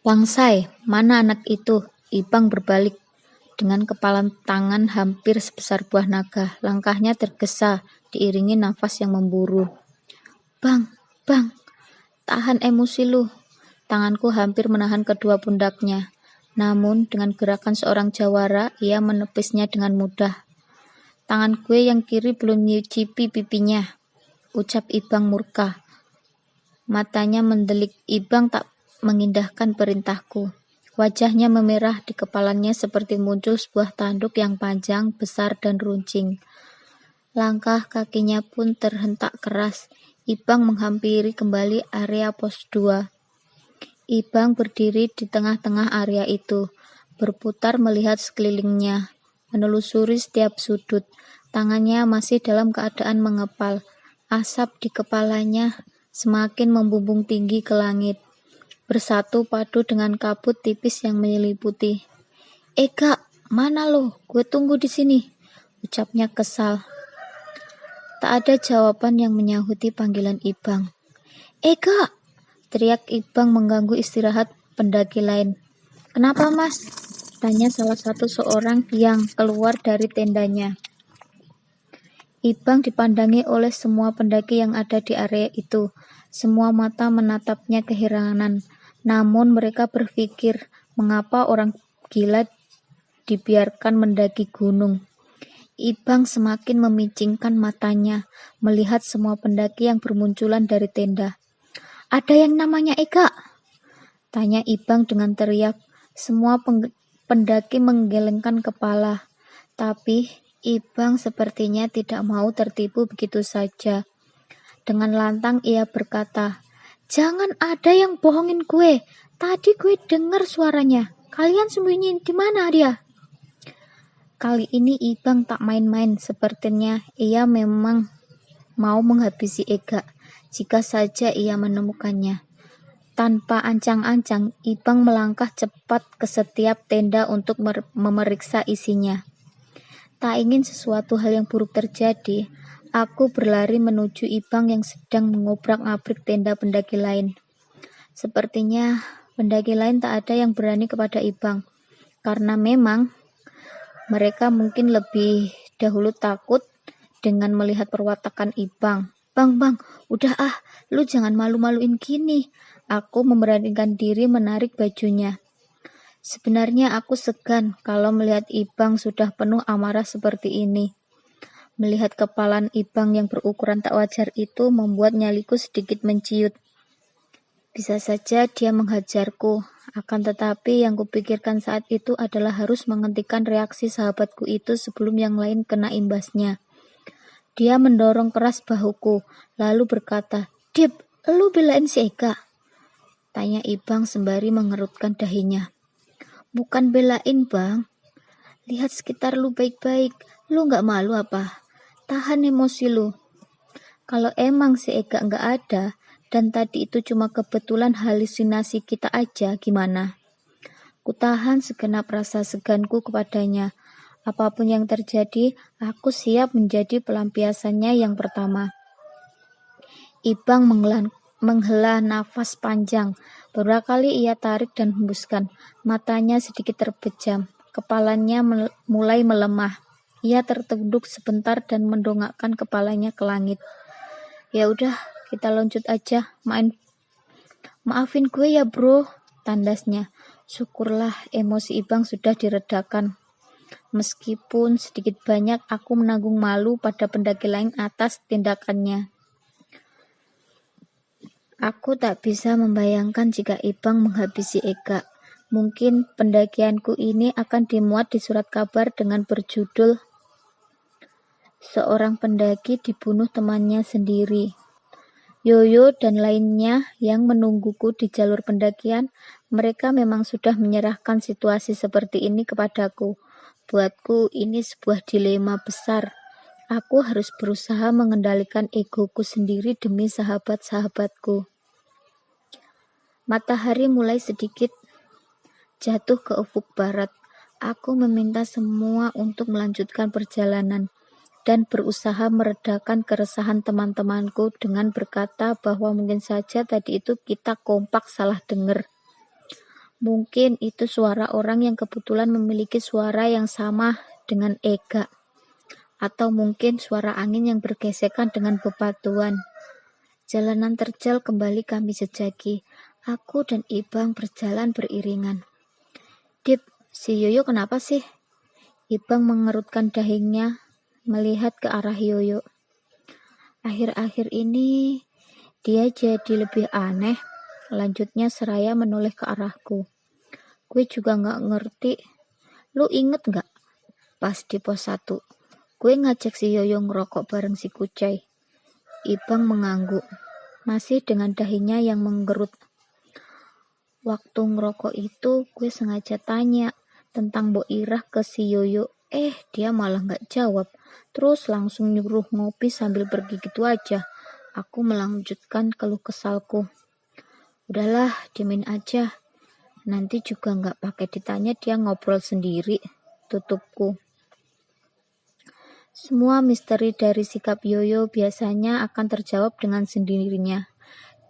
Wangsai, mana anak itu? Ipang berbalik dengan kepalan tangan hampir sebesar buah naga. Langkahnya tergesa, diiringi nafas yang memburu. Bang, bang, tahan emosi lu. Tanganku hampir menahan kedua pundaknya. Namun dengan gerakan seorang jawara, ia menepisnya dengan mudah. Tangan gue yang kiri belum nyicipi pipinya, ucap Ibang murka. Matanya mendelik. Ibang tak mengindahkan perintahku. Wajahnya memerah, di kepalanya seperti muncul sebuah tanduk yang panjang, besar, dan runcing. Langkah kakinya pun terhentak keras. Ibang menghampiri kembali area pos 2. Ibang berdiri di tengah-tengah area itu, berputar melihat sekelilingnya, menelusuri setiap sudut. Tangannya masih dalam keadaan mengepal. Asap di kepalanya semakin membumbung tinggi ke langit, bersatu padu dengan kabut tipis yang menyelimuti. Kak, mana lo? Gue tunggu di sini, ucapnya kesal. Tak ada jawaban yang menyahuti panggilan Ibang. Kak, teriak Ibang mengganggu istirahat pendaki lain. Kenapa mas? Tanya salah satu seorang yang keluar dari tendanya. Ibang dipandangi oleh semua pendaki yang ada di area itu. Semua mata menatapnya keheranan. Namun mereka berpikir, mengapa orang gila dibiarkan mendaki gunung? Ibang semakin memicingkan matanya, melihat semua pendaki yang bermunculan dari tenda. Ada yang namanya Eka? Tanya Ibang dengan teriak. Semua pendaki menggelengkan kepala. Tapi Ibang sepertinya tidak mau tertipu begitu saja. Dengan lantang ia berkata, jangan ada yang bohongin gue. Tadi gue dengar suaranya. Kalian sembunyi di mana dia? Kali ini Ibang tak main-main. Sepertinya ia memang mau menghabisi Ega jika saja ia menemukannya. Tanpa ancang-ancang, Ibang melangkah cepat ke setiap tenda untuk memeriksa isinya. Tak ingin sesuatu hal yang buruk terjadi, aku berlari menuju Ibang yang sedang mengobrak-abrik tenda pendaki lain. Sepertinya pendaki lain tak ada yang berani kepada Ibang, karena memang mereka mungkin lebih dahulu takut dengan melihat perwatakan Ibang. Bang, udah lu jangan malu-maluin gini. Aku memberanikan diri menarik bajunya. Sebenarnya aku segan kalau melihat Ibang sudah penuh amarah seperti ini. Melihat kepalan Ibang yang berukuran tak wajar itu membuat nyaliku sedikit menciut. Bisa saja dia menghajarku, akan tetapi yang kupikirkan saat itu adalah harus menghentikan reaksi sahabatku itu sebelum yang lain kena imbasnya. Dia mendorong keras bahuku, lalu berkata, Dip, lu belain si Eka? Tanya Ibang sembari mengerutkan dahinya. Bukan belain bang, lihat sekitar lu baik-baik, lu gak malu apa? Tahan emosi lu. Kalau emang si Ega gak ada, dan tadi itu cuma kebetulan halusinasi kita aja, gimana? Kutahan segenap rasa seganku kepadanya. Apapun yang terjadi, aku siap menjadi pelampiasannya yang pertama. Ibang menghela nafas panjang. Beberapa kali ia tarik dan hembuskan. Matanya sedikit terpejam. Kepalanya mulai melemah. Ia tertunduk sebentar dan mendongakkan kepalanya ke langit. Ya udah, kita lanjut aja. Maafin gue ya bro, tandasnya. Syukurlah emosi Ibang sudah diredakan. Meskipun sedikit banyak aku menanggung malu pada pendaki lain atas tindakannya. Aku tak bisa membayangkan jika Ibang menghabisi Eka. Mungkin pendakianku ini akan dimuat di surat kabar dengan berjudul Seorang pendaki dibunuh temannya sendiri. Yoyo dan lainnya yang menungguku di jalur pendakian, mereka memang sudah menyerahkan situasi seperti ini kepadaku. Buatku ini sebuah dilema besar. Aku harus berusaha mengendalikan egoku sendiri demi sahabat-sahabatku. Matahari mulai sedikit jatuh ke ufuk barat. Aku meminta semua untuk melanjutkan perjalanan dan berusaha meredakan keresahan teman-temanku dengan berkata bahwa mungkin saja tadi itu kita kompak salah dengar. Mungkin itu suara orang yang kebetulan memiliki suara yang sama dengan Ega. Atau mungkin suara angin yang bergesekan dengan bebatuan. Jalanan terjal kembali kami jejaki. Aku dan Ibang berjalan beriringan. Dip, si Yoyo kenapa sih? Ibang mengerutkan dahinya melihat ke arah Yoyo. Akhir-akhir ini dia jadi lebih aneh. Lanjutnya seraya menoleh ke arahku. Gue juga gak ngerti. Lu inget gak? Pas di pos 1, gue ngajak si Yoyo ngerokok bareng si Kucai. Ibang mengangguk, masih dengan dahinya yang menggerut. Waktu ngerokok itu gue sengaja tanya tentang Mbok Irah ke si Yoyo. Dia malah gak jawab. Terus langsung nyuruh ngopi sambil pergi gitu aja. Aku melanjutkan keluh kesalku. Udahlah, diemin aja. Nanti juga gak pakai ditanya, dia ngobrol sendiri. Tutupku. Semua misteri dari sikap Yoyo biasanya akan terjawab dengan sendirinya.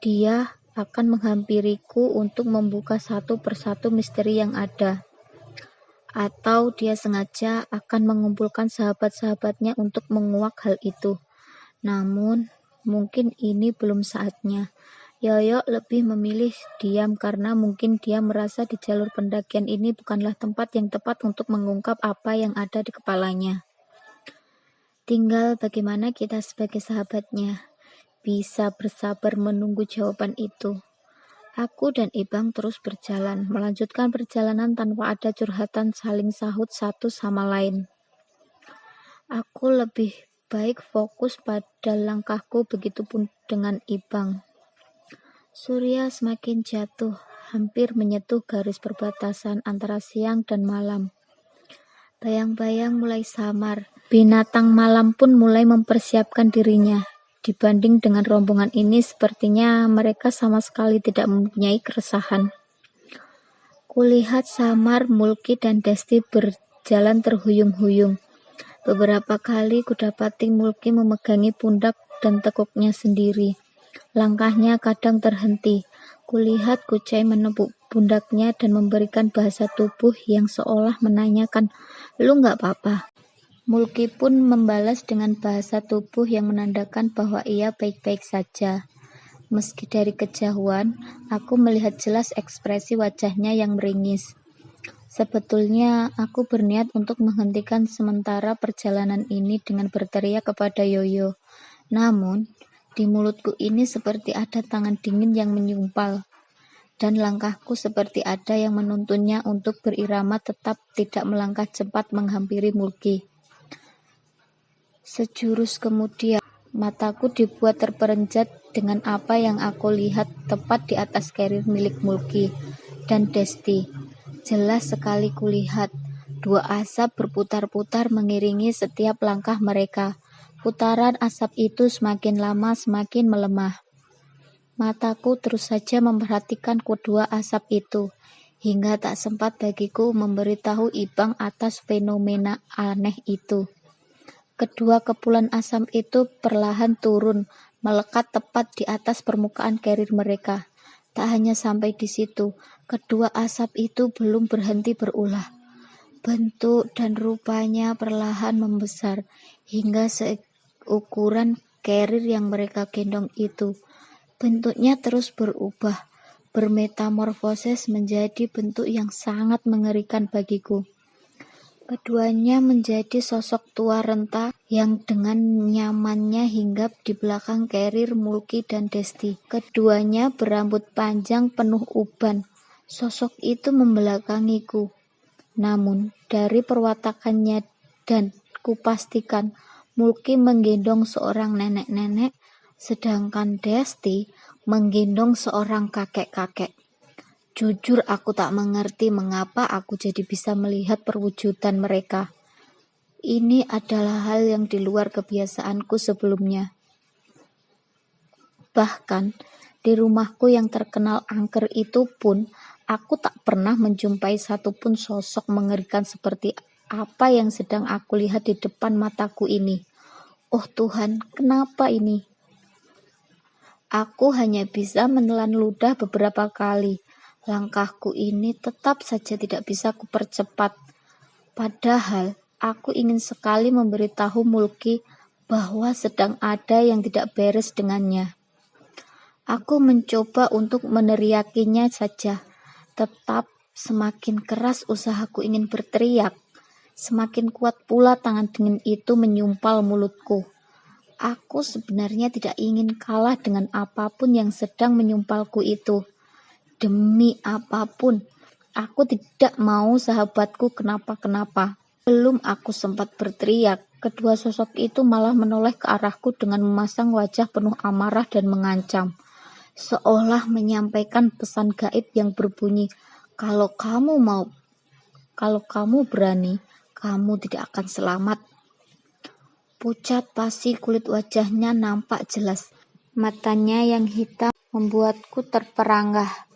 Dia akan menghampiriku untuk membuka satu persatu misteri yang ada. Atau dia sengaja akan mengumpulkan sahabat-sahabatnya untuk menguak hal itu. Namun, mungkin ini belum saatnya. Yoyo lebih memilih diam karena mungkin dia merasa di jalur pendakian ini bukanlah tempat yang tepat untuk mengungkap apa yang ada di kepalanya. Tinggal bagaimana kita sebagai sahabatnya bisa bersabar menunggu jawaban itu. Aku dan Ibang terus berjalan, melanjutkan perjalanan tanpa ada curhatan saling sahut satu sama lain. Aku lebih baik fokus pada langkahku, begitupun dengan Ibang. Surya semakin jatuh, hampir menyentuh garis perbatasan antara siang dan malam. Bayang-bayang mulai samar, binatang malam pun mulai mempersiapkan dirinya. Dibanding dengan rombongan ini, sepertinya mereka sama sekali tidak mempunyai keresahan. Kulihat Samar, Mulki, dan Desti berjalan terhuyung-huyung. Beberapa kali kudapati Mulki memegangi pundak dan tekuknya sendiri. Langkahnya kadang terhenti. Kulihat Kucai menepuk pundaknya dan memberikan bahasa tubuh yang seolah menanyakan, "Lu nggak apa-apa?" Mulki pun membalas dengan bahasa tubuh yang menandakan bahwa ia baik-baik saja. Meski dari kejauhan, aku melihat jelas ekspresi wajahnya yang meringis. Sebetulnya aku berniat untuk menghentikan sementara perjalanan ini dengan berteriak kepada Yoyo. Namun, di mulutku ini seperti ada tangan dingin yang menyumpal, dan langkahku seperti ada yang menuntunnya untuk berirama tetap tidak melangkah cepat menghampiri Mulki. Sejurus kemudian, mataku dibuat terperenjat dengan apa yang aku lihat tepat di atas carrier milik Mulki dan Desti. Jelas sekali kulihat, dua asap berputar-putar mengiringi setiap langkah mereka. Putaran asap itu semakin lama semakin melemah. Mataku terus saja memperhatikan kedua asap itu, hingga tak sempat bagiku memberitahu Ibang atas fenomena aneh itu. Kedua kepulan asap itu perlahan turun, melekat tepat di atas permukaan carrier mereka. Tak hanya sampai di situ, kedua asap itu belum berhenti berulah. Bentuk dan rupanya perlahan membesar, hingga seukuran carrier yang mereka gendong itu. Bentuknya terus berubah, bermetamorfosis menjadi bentuk yang sangat mengerikan bagiku. Keduanya menjadi sosok tua renta yang dengan nyamannya hinggap di belakang carrier Mulki dan Desti. Keduanya berambut panjang penuh uban. Sosok itu membelakangiku. Namun, dari perwatakannya dan kupastikan Mulki menggendong seorang nenek-nenek, sedangkan Desti menggendong seorang kakek-kakek. Jujur aku tak mengerti mengapa aku jadi bisa melihat perwujudan mereka. Ini adalah hal yang di luar kebiasaanku sebelumnya. Bahkan, di rumahku yang terkenal angker itu pun, aku tak pernah menjumpai satupun sosok mengerikan seperti apa yang sedang aku lihat di depan mataku ini. Oh Tuhan, kenapa ini? Aku hanya bisa menelan ludah beberapa kali, Langkahku ini tetap saja tidak bisa kupercepat. Padahal aku ingin sekali memberitahu Mulki bahwa sedang ada yang tidak beres dengannya. Aku mencoba untuk meneriakinya saja, tetap semakin keras usahaku ingin berteriak, semakin kuat pula tangan dingin itu menyumpal mulutku. Aku sebenarnya tidak ingin kalah dengan apapun yang sedang menyumpalku itu. Demi apapun, aku tidak mau sahabatku kenapa-kenapa. Belum aku sempat berteriak, kedua sosok itu malah menoleh ke arahku dengan memasang wajah penuh amarah dan mengancam. Seolah menyampaikan pesan gaib yang berbunyi, kalau kamu berani, kamu tidak akan selamat. Pucat pasi kulit wajahnya nampak jelas. Matanya yang hitam membuatku terperangah.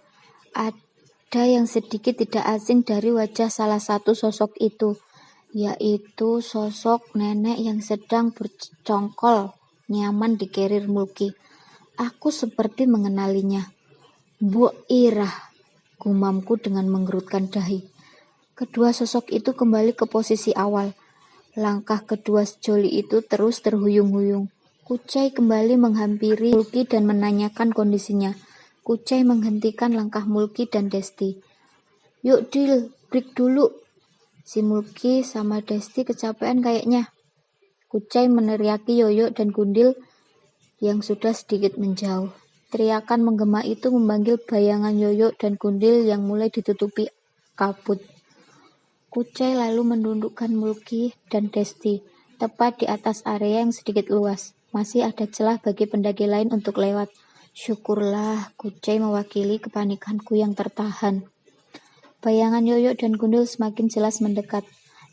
Ada yang sedikit tidak asing dari wajah salah satu sosok itu, yaitu sosok nenek yang sedang bercongkol nyaman di kerir Mulki. Aku seperti mengenalinya. Bu Irah, gumamku dengan menggerutkan dahi. Kedua sosok itu kembali ke posisi awal. Langkah kedua sejoli itu terus terhuyung-huyung. Kucai kembali menghampiri Mulki dan menanyakan kondisinya. Kucai menghentikan langkah Mulki dan Desti. Yuk Dil, break dulu. Si Mulki sama Desti kecapean kayaknya. Kucai meneriaki Yoyo dan Gundil yang sudah sedikit menjauh. Teriakan menggema itu memanggil bayangan Yoyo dan Gundil yang mulai ditutupi kabut. Kucai lalu menundukkan Mulki dan Desti tepat di atas area yang sedikit luas. Masih ada celah bagi pendaki lain untuk lewat. Syukurlah, Kucai mewakili kepanikanku yang tertahan. Bayangan Yoyo dan Gundil semakin jelas mendekat.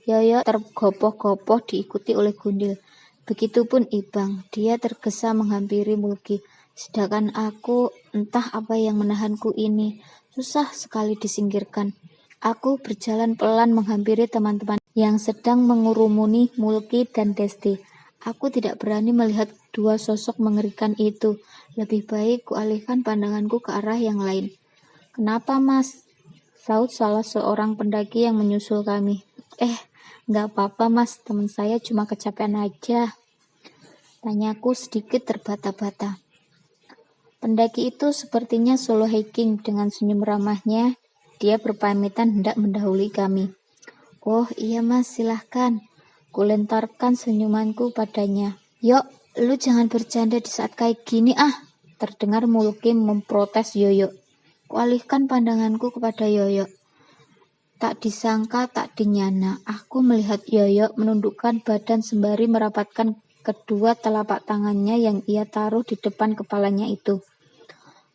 Yoyo tergopoh-gopoh diikuti oleh Gundil. Begitupun Ibang, dia tergesa menghampiri Mulki. Sedangkan aku, entah apa yang menahanku ini, susah sekali disingkirkan. Aku berjalan pelan menghampiri teman-teman yang sedang mengurumuni Mulki dan Desti. Aku tidak berani melihat dua sosok mengerikan itu. Lebih baik kualihkan pandanganku ke arah yang lain. Kenapa, Mas? Saud salah seorang pendaki yang menyusul kami. Nggak apa-apa, Mas. Teman saya cuma kecapean aja. Tanyaku sedikit terbata-bata. Pendaki itu sepertinya solo hiking. Dengan senyum ramahnya, dia berpamitan hendak mendahului kami. Oh iya, Mas, silahkan. Kulentarkan senyumanku padanya. Yuk, lu jangan bercanda di saat kayak gini Terdengar Mulki memprotes Yoyo. Kualihkan pandanganku kepada Yoyo. Tak disangka, tak dinyana, aku melihat Yoyo menundukkan badan sembari merapatkan kedua telapak tangannya yang ia taruh di depan kepalanya itu.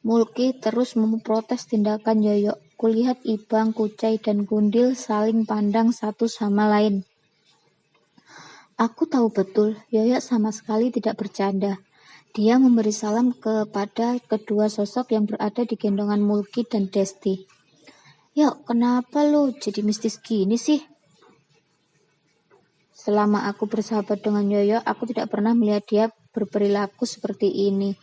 Mulki terus memprotes tindakan Yoyo. Kulihat Ibang, Kucai, dan Gundil saling pandang satu sama lain. Aku tahu betul, Yoyo sama sekali tidak bercanda. Dia memberi salam kepada kedua sosok yang berada di gendongan Mulki dan Desti. Yuk, kenapa lu jadi mistis gini sih? Selama aku bersahabat dengan Yoyo, aku tidak pernah melihat dia berperilaku seperti ini.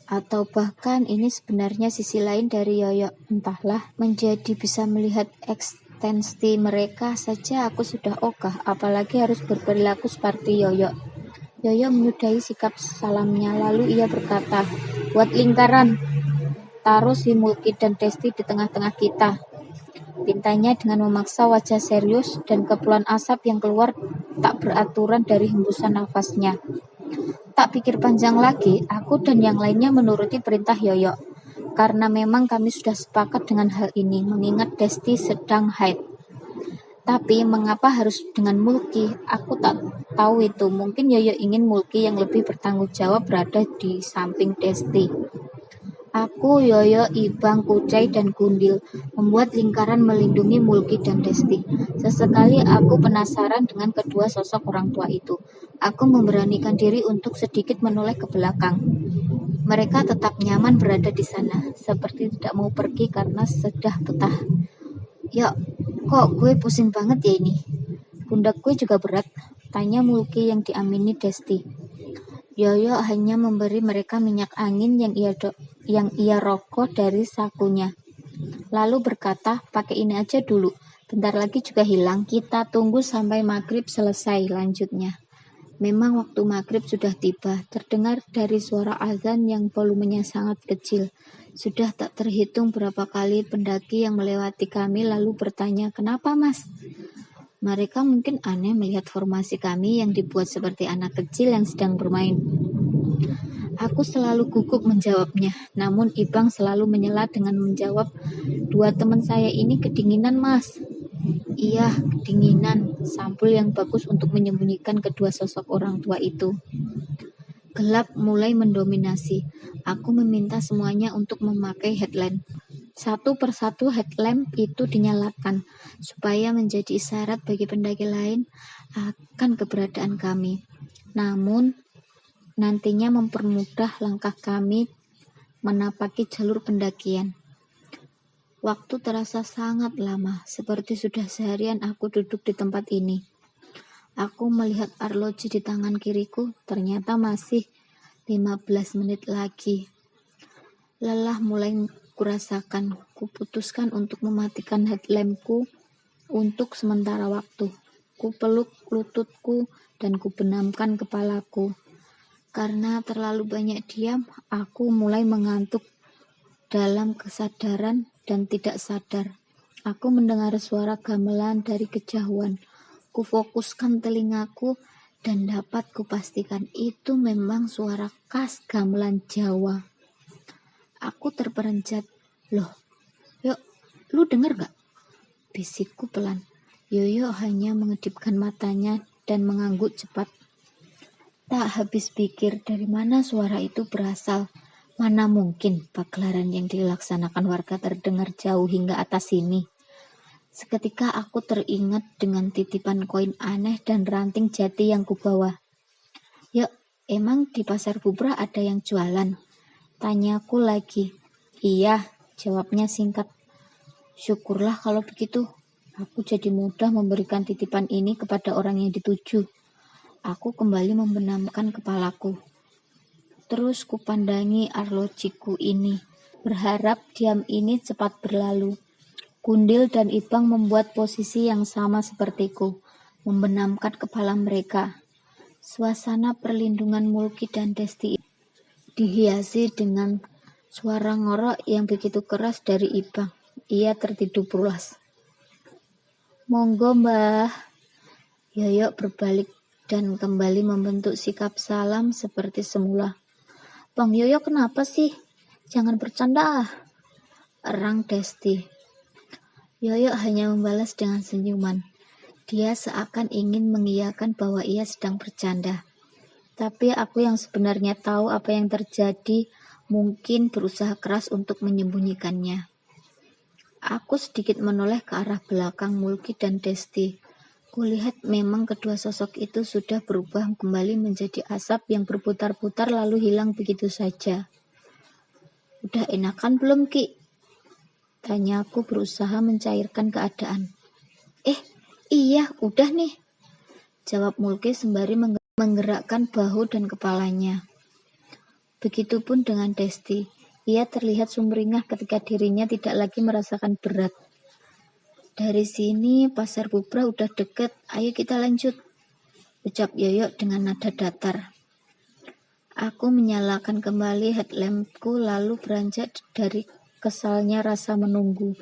Atau bahkan ini sebenarnya sisi lain dari Yoyo. Entahlah, menjadi bisa melihat ekstensi mereka saja aku sudah ogah, apalagi harus berperilaku seperti Yoyo. Yoyo menyudahi sikap salamnya, lalu ia berkata, buat lingkaran, taruh si Mulki dan Desti di tengah-tengah kita. Pintanya dengan memaksa wajah serius dan kepulan asap yang keluar tak beraturan dari hembusan nafasnya. Tak pikir panjang lagi, aku dan yang lainnya menuruti perintah Yoyo. Karena memang kami sudah sepakat dengan hal ini, mengingat Desti sedang haid. Tapi mengapa harus dengan Mulki? Aku tak tahu itu. Mungkin Yoyo ingin Mulki yang lebih bertanggung jawab berada di samping Desti. Aku, Yoyo, Ibang, Kucai, dan Gundil membuat lingkaran melindungi Mulki dan Desti. Sesekali aku penasaran dengan kedua sosok orang tua itu. Aku memberanikan diri untuk sedikit menoleh ke belakang. Mereka tetap nyaman berada di sana, seperti tidak mau pergi karena sudah betah. Ya, kok gue pusing banget ya ini? Pundak gue juga berat, tanya Mulki yang diamini Desti. Yoyo hanya memberi mereka minyak angin yang ia rokok dari sakunya. lalu berkata, pakai ini aja dulu, bentar lagi juga hilang, kita tunggu sampai maghrib selesai lanjutnya. Memang waktu maghrib sudah tiba, terdengar dari suara azan yang volumenya sangat kecil. Sudah tak terhitung berapa kali pendaki yang melewati kami lalu bertanya, kenapa mas? Mereka mungkin aneh melihat formasi kami yang dibuat seperti anak kecil yang sedang bermain. Aku selalu gugup menjawabnya, namun Ibang selalu menyela dengan menjawab, dua teman saya ini kedinginan mas. Iya, kedinginan, sampul yang bagus untuk menyembunyikan kedua sosok orang tua itu. Gelap mulai mendominasi. Aku meminta semuanya untuk memakai headlamp. Satu persatu headlamp itu dinyalakan, supaya menjadi isyarat bagi pendaki lain akan keberadaan kami. Namun, nantinya mempermudah langkah kami menapaki jalur pendakian. Waktu terasa sangat lama, seperti sudah seharian aku duduk di tempat ini. Aku melihat arloji di tangan kiriku, ternyata masih 15 menit lagi. Lelah mulai kurasakan, kuputuskan untuk mematikan headlampku untuk sementara waktu. Kupeluk lututku dan kubenamkan kepalaku. Karena terlalu banyak diam, aku mulai mengantuk dalam kesadaran dan tidak sadar. Aku mendengar suara gamelan dari kejauhan. Kufokuskan telingaku dan dapat kupastikan itu memang suara khas gamelan Jawa. Aku terperanjat. Loh, yuk, lu denger gak? Bisikku pelan. Yoyo hanya mengedipkan matanya dan mengangguk cepat. Tak habis pikir dari mana suara itu berasal. Mana mungkin pagelaran yang dilaksanakan warga terdengar jauh hingga atas sini. Seketika aku teringat dengan titipan koin aneh dan ranting jati yang kubawa. Yuk, emang di pasar Bubrah ada yang jualan? Tanyaku lagi. Iya, jawabnya singkat. Syukurlah kalau begitu. Aku jadi mudah memberikan titipan ini kepada orang yang dituju. Aku kembali membenamkan kepalaku. Terus kupandangi arlojiku ini, berharap diam ini cepat berlalu. Gundil dan Ibang membuat posisi yang sama sepertiku, membenamkan kepala mereka. Suasana perlindungan Mulki dan Desti dihiasi dengan suara ngorok yang begitu keras dari Ibang. Ia tertidur pulas. Monggo mbah. Yoyo berbalik dan kembali membentuk sikap salam seperti semula. Bang Yoyo kenapa sih? Jangan bercanda. Erang Desti. Yoyo hanya membalas dengan senyuman. Dia seakan ingin mengiyakan bahwa ia sedang bercanda. Tapi aku yang sebenarnya tahu apa yang terjadi mungkin berusaha keras untuk menyembunyikannya. Aku sedikit menoleh ke arah belakang Mulki dan Desti. Kulihat memang kedua sosok itu sudah berubah kembali menjadi asap yang berputar-putar lalu hilang begitu saja. Udah enakan belum, Ki? Tanyaku berusaha mencairkan keadaan. Iya, udah nih. Jawab Mulki sembari menggerakkan bahu dan kepalanya. Begitupun dengan Desti. Ia terlihat sumringah ketika dirinya tidak lagi merasakan berat. Dari sini pasar Bubrah udah deket, ayo kita lanjut. Ucap Yoyo dengan nada datar. Aku menyalakan kembali headlampku lalu beranjak dari kesalnya rasa menunggu.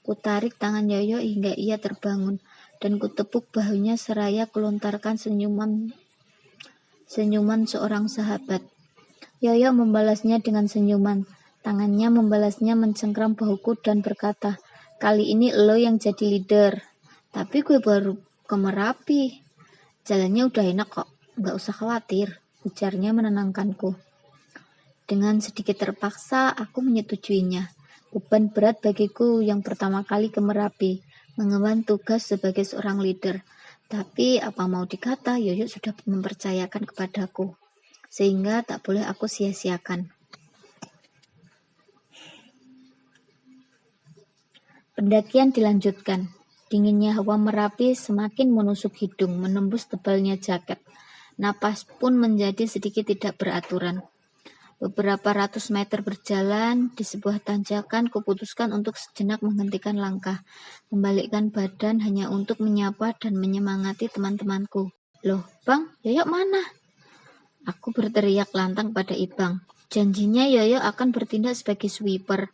Kutarik tangan Yoyo hingga ia terbangun dan kutepuk bahunya seraya kulontarkan senyuman seorang sahabat. Yoyo membalasnya dengan senyuman. Tangannya membalasnya mencengkram bahuku dan berkata, kali ini lo yang jadi leader. Tapi gue baru ke Merapi. Jalannya udah enak kok, gak usah khawatir, ujarnya menenangkanku. Dengan sedikit terpaksa, aku menyetujuinya. Beban berat bagiku yang pertama kali ke Merapi, mengemban tugas sebagai seorang leader. Tapi apa mau dikata, Yoyo sudah mempercayakan kepadaku, sehingga tak boleh aku sia-siakan. Pendakian dilanjutkan. Dinginnya hawa Merapi semakin menusuk hidung, menembus tebalnya jaket. Napas pun menjadi sedikit tidak beraturan. Beberapa ratus meter berjalan, di sebuah tanjakan kuputuskan untuk sejenak menghentikan langkah, membalikkan badan hanya untuk menyapa dan menyemangati teman-temanku. Loh, Bang, Yoyo mana? Aku berteriak lantang pada Ibang. Janjinya Yoyo akan bertindak sebagai sweeper.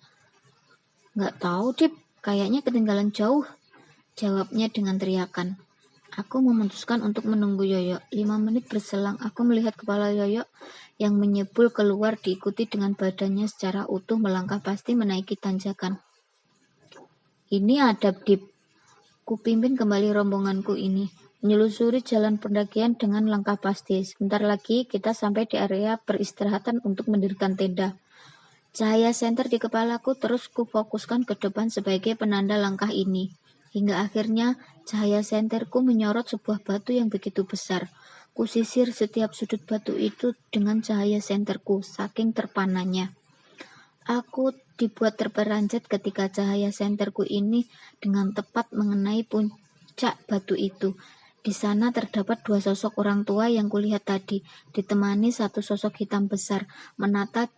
Nggak tahu, Dip, kayaknya ketinggalan jauh, jawabnya dengan teriakan. Aku memutuskan untuk menunggu Yoyo. 5 menit berselang, aku melihat kepala Yoyo yang menyebul keluar diikuti dengan badannya secara utuh melangkah pasti menaiki tanjakan. Ini adab, Dip. Kupimpin kembali rombonganku ini, menyelusuri jalan pendakian dengan langkah pasti. Sebentar lagi kita sampai di area peristirahatan untuk mendirikan tenda. Cahaya senter di kepalaku terus kufokuskan ke depan sebagai penanda langkah ini. Hingga akhirnya cahaya senterku menyorot sebuah batu yang begitu besar. Kusisir setiap sudut batu itu dengan cahaya senterku, saking terpananya. Aku dibuat terperanjat ketika cahaya senterku ini dengan tepat mengenai puncak batu itu. Di sana terdapat 2 sosok orang tua yang kulihat tadi, ditemani 1 sosok hitam besar, menatap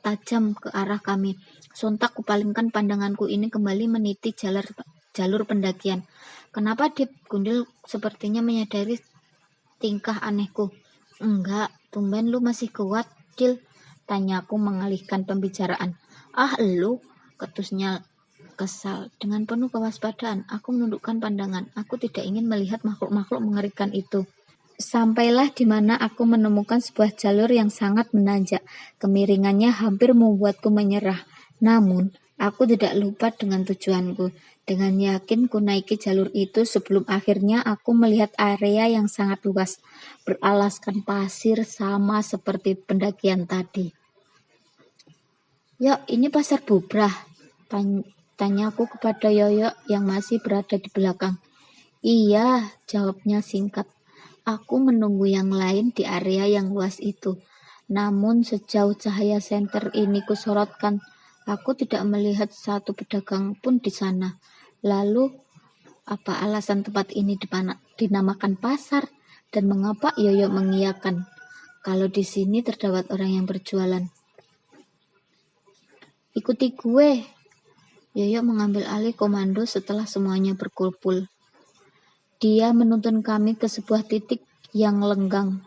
tajam ke arah kami. Sontak kupalingkan pandanganku ini kembali meniti jalur pendakian. Kenapa, Dip? Gundil sepertinya menyadari tingkah anehku. Enggak, tumben lu masih kuat, Dil, tanyaku mengalihkan pembicaraan. Ah, lu, ketusnya kesal. Dengan penuh kewaspadaan, aku menundukkan pandangan. Aku tidak ingin melihat makhluk-makhluk mengerikan itu. Sampailah di mana aku menemukan sebuah jalur yang sangat menanjak. Kemiringannya hampir membuatku menyerah. Namun, aku tidak lupa dengan tujuanku. Dengan yakin ku naiki jalur itu sebelum akhirnya aku melihat area yang sangat luas, beralaskan pasir sama seperti pendakian tadi. Yuk, ini pasar bubrah, tanyaku kepada Yoyo yang masih berada di belakang. Iya, jawabnya singkat. Aku menunggu yang lain di area yang luas itu. Namun sejauh cahaya senter ini kusorotkan, aku tidak melihat satu pedagang pun di sana. Lalu, apa alasan tempat ini dinamakan pasar? Dan mengapa Yoyo mengiyakan kalau di sini terdapat orang yang berjualan? Ikuti gue. Yoyo mengambil alih komando setelah semuanya berkumpul. Dia menuntun kami ke sebuah titik yang lenggang.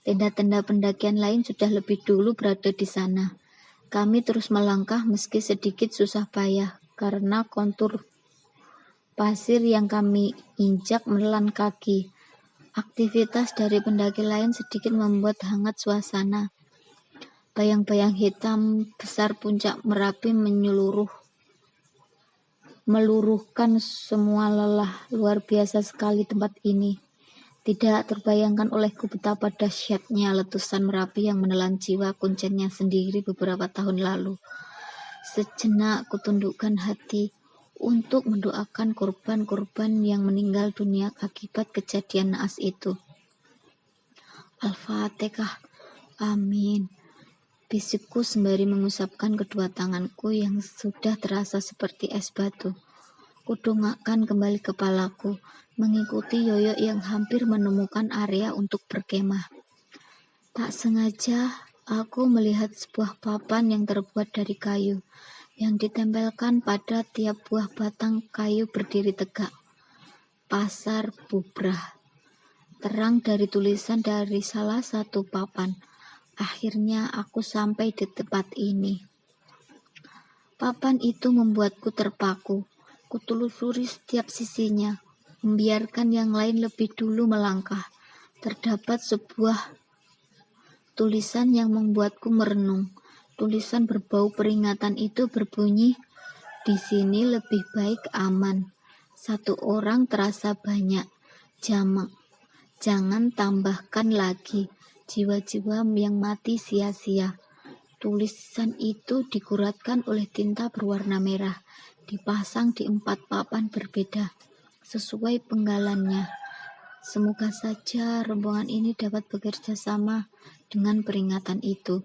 Tenda-tenda pendakian lain sudah lebih dulu berada di sana. Kami terus melangkah meski sedikit susah payah karena kontur pasir yang kami injak menelan kaki. Aktivitas dari pendaki lain sedikit membuat hangat suasana. Bayang-bayang hitam besar puncak Merapi meluruhkan semua lelah. Luar biasa sekali tempat ini. Tidak terbayangkan olehku betapa dahsyatnya letusan Merapi yang menelan jiwa kuncennya sendiri beberapa tahun lalu. Sejenak kutundukkan hati untuk mendoakan korban-korban yang meninggal dunia akibat kejadian naas itu. Al-Fatihah. Amin. Bisikku sembari mengusapkan kedua tanganku yang sudah terasa seperti es batu. Kudongakkan kembali kepalaku, mengikuti Yoyo yang hampir menemukan area untuk berkemah. Tak sengaja, aku melihat sebuah papan yang terbuat dari kayu, yang ditempelkan pada tiap buah batang kayu berdiri tegak. Pasar Bubrah. Terang dari tulisan dari salah satu papan. Akhirnya aku sampai di tempat ini. Papan itu membuatku terpaku. Kutelusuri setiap sisinya, membiarkan yang lain lebih dulu melangkah. Terdapat sebuah tulisan yang membuatku merenung. Tulisan berbau peringatan itu berbunyi, di sini lebih baik aman. 1 orang terasa banyak. Jangan tambahkan lagi jiwa-jiwa yang mati sia-sia. Tulisan itu diguratkan oleh tinta berwarna merah, dipasang di 4 papan berbeda, sesuai penggalannya. Semoga saja rombongan ini dapat bekerja sama dengan peringatan itu.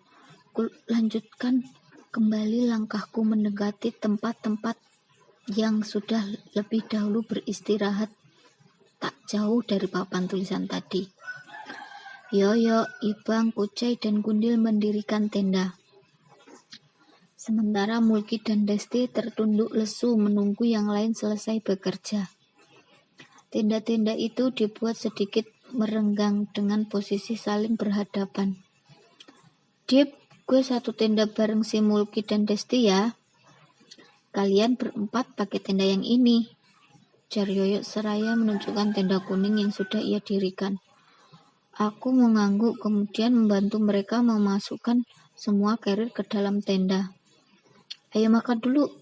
Lanjutkan kembali langkahku mendekati tempat-tempat yang sudah lebih dahulu beristirahat tak jauh dari papan tulisan tadi. Yoyo, Ibang, Kucai, dan Gundil mendirikan tenda. Sementara Mulki dan Desti tertunduk lesu menunggu yang lain selesai bekerja. Tenda-tenda itu dibuat sedikit merenggang dengan posisi saling berhadapan. Dip, gue satu tenda bareng si Mulki dan Desti ya. Kalian berempat pakai tenda yang ini, jar Yoyo seraya menunjukkan tenda kuning yang sudah ia dirikan. Aku mengangguk kemudian membantu mereka memasukkan semua carrier ke dalam tenda. Ayo makan dulu.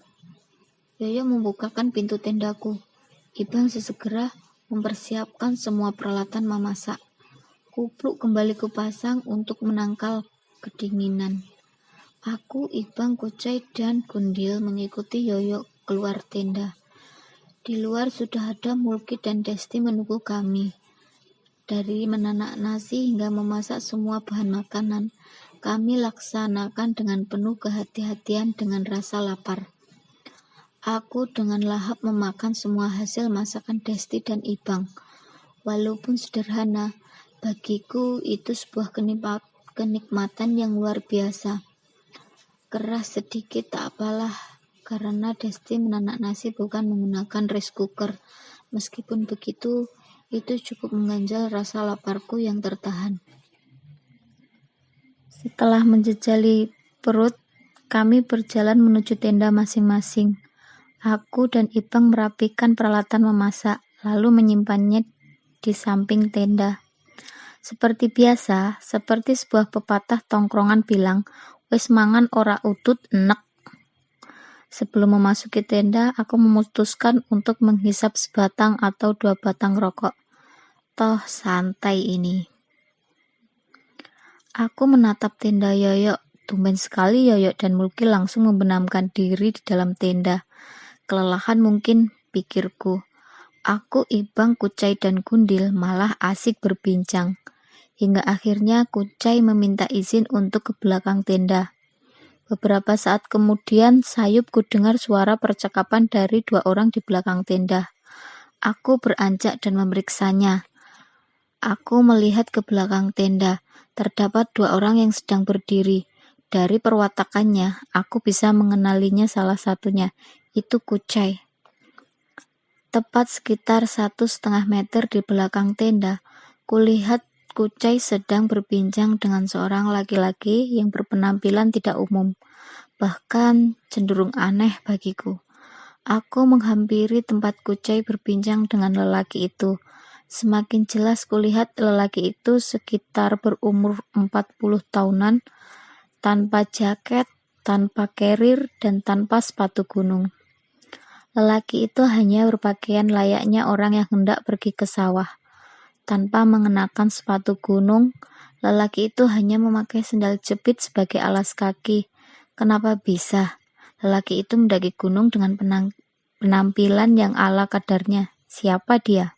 Yoyo membukakan pintu tendaku. Ibang sesegera mempersiapkan semua peralatan memasak. Kupluk kembali kupasang untuk menangkal kedinginan. Aku, Ibang, Kucai, dan Gundil mengikuti Yoyo keluar tenda. Di luar sudah ada Mulki dan Desti menunggu kami. Dari menanak nasi hingga memasak semua bahan makanan, kami laksanakan dengan penuh kehati-hatian dengan rasa lapar. Aku dengan lahap memakan semua hasil masakan Desti dan Ibang. Walaupun sederhana, bagiku itu sebuah kenikmatan yang luar biasa. Keras sedikit tak apalah, karena Desti menanak nasi bukan menggunakan rice cooker. Meskipun begitu, itu cukup mengganjal rasa laparku yang tertahan. Setelah menjejali perut, kami berjalan menuju tenda masing-masing. Aku dan Ibang merapikan peralatan memasak, lalu menyimpannya di samping tenda. Seperti biasa, seperti sebuah pepatah tongkrongan bilang, wis mangan ora utut enek. Sebelum memasuki tenda, aku memutuskan untuk menghisap sebatang atau 2 batang rokok. Toh santai ini. Aku menatap tenda Yoyo. Tumben sekali Yoyo dan Mulki langsung membenamkan diri di dalam tenda. Kelelahan mungkin, pikirku. Aku, Ibang, Kucai, dan Gundil malah asik berbincang. Hingga akhirnya Kucai meminta izin untuk ke belakang tenda. Beberapa saat kemudian, sayup kudengar suara percakapan dari 2 orang di belakang tenda. Aku beranjak dan memeriksanya. Aku melihat ke belakang tenda. Terdapat 2 orang yang sedang berdiri. Dari perwatakannya, aku bisa mengenalinya salah satunya. Itu Kucai. Tepat sekitar 1,5 meter di belakang tenda, kulihat Kucai sedang berbincang dengan seorang laki-laki yang berpenampilan tidak umum, bahkan cenderung aneh bagiku. Aku menghampiri tempat Kucai berbincang dengan lelaki itu. Semakin jelas kulihat lelaki itu sekitar berumur 40 tahunan, tanpa jaket, tanpa carrier, dan tanpa sepatu gunung. Lelaki itu hanya berpakaian layaknya orang yang hendak pergi ke sawah. Tanpa mengenakan sepatu gunung, lelaki itu hanya memakai sendal jepit sebagai alas kaki. Kenapa bisa? Lelaki itu mendaki gunung dengan penampilan yang ala kadarnya. Siapa dia?